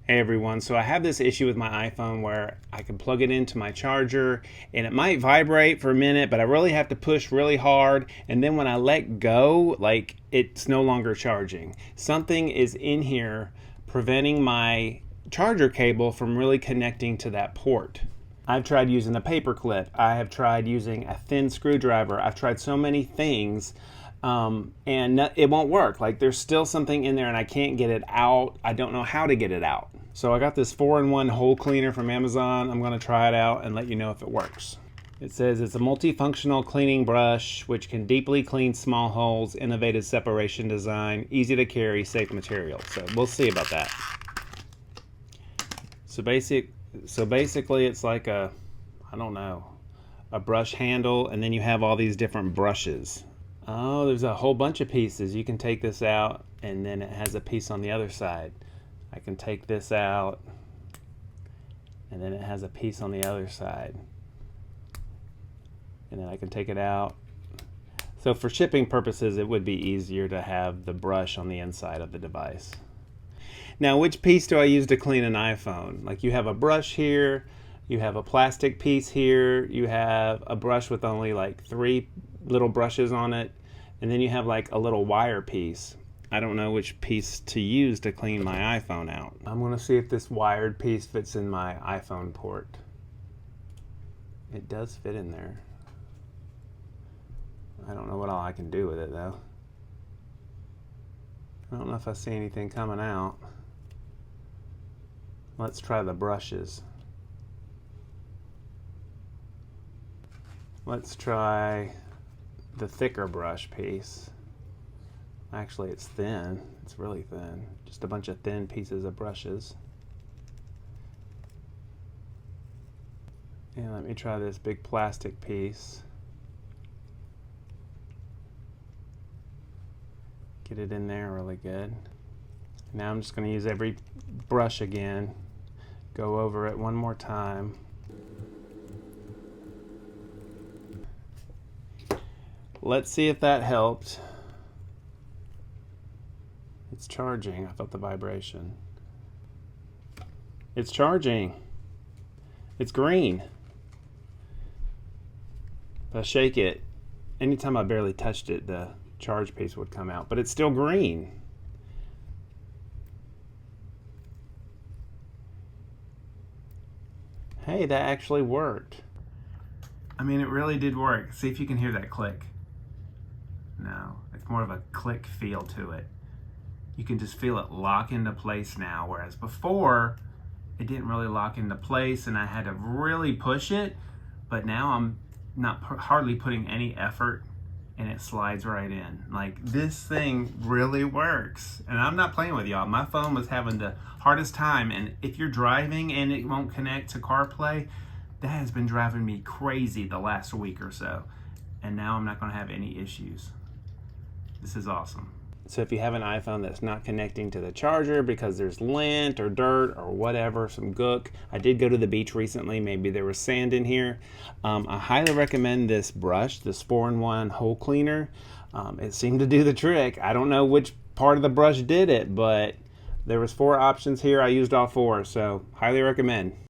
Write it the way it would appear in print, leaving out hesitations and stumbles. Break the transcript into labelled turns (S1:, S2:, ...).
S1: Hey everyone, so I have this issue with my iPhone where I can plug it into my charger and it might vibrate for a minute, but I really have to push really hard, and then when I let go, like it's no longer charging. Something is in here preventing my charger cable from really connecting to that port. I've tried using a paper clip. I have tried using a thin screwdriver. I've tried so many things, and it won't work. Like there's still something in there and I can't get it out. I don't know how to get it out. So I got this 4-in-1 hole cleaner from Amazon. I'm going to try it out and let you know if it works. It says it's a multifunctional cleaning brush which can deeply clean small holes, innovative separation design, easy to carry, safe material. So we'll see about that. So basically it's like a, I don't know, a brush handle, and then you have all these different brushes. Oh, there's a whole bunch of pieces. You can take this out and then it has a piece on the other side. I can take this out and then it has a piece on the other side. And then I can take it out. So for shipping purposes, it would be easier to have the brush on the inside of the device. Now, which piece do I use to clean an iPhone? Like you have a brush here, you have a plastic piece here, you have a brush with only like 3 little brushes on it, and then you have like a little wire piece. I don't know which piece to use to clean my iPhone out. I'm gonna see if this wired piece fits in my iPhone port. It does fit in there. I don't know what all I can do with it though. I don't know if I see anything coming out. Let's try the brushes. Let's try the thicker brush piece. Actually, it's thin. It's really thin. Just a bunch of thin pieces of brushes. And let me try this big plastic piece. Get it in there really good. Now I'm just going to use every brush again. Go over it one more time. Let's see if that helped. It's charging. I felt the vibration. It's charging. It's green. If I shake it, anytime I barely touched it, the charge piece would come out, but it's still green. Hey, that actually worked. I mean, it really did work. See if you can hear that click. No, it's more of a click feel to it. You can just feel it lock into place now, whereas before it didn't really lock into place and I had to really push it, but now I'm not hardly putting any effort and it slides right in. Like, this thing really works. And I'm not playing with y'all. My phone was having the hardest time, and if you're driving and it won't connect to CarPlay, that has been driving me crazy the last week or so. And now I'm not gonna have any issues. This is awesome. So if you have an iPhone that's not connecting to the charger because there's lint or dirt or whatever, some gook. I did go to the beach recently. Maybe there was sand in here. I highly recommend this brush, this 4-in-1 hole cleaner. It seemed to do the trick. I don't know which part of the brush did it, but there was 4 options here. I used all 4, so highly recommend.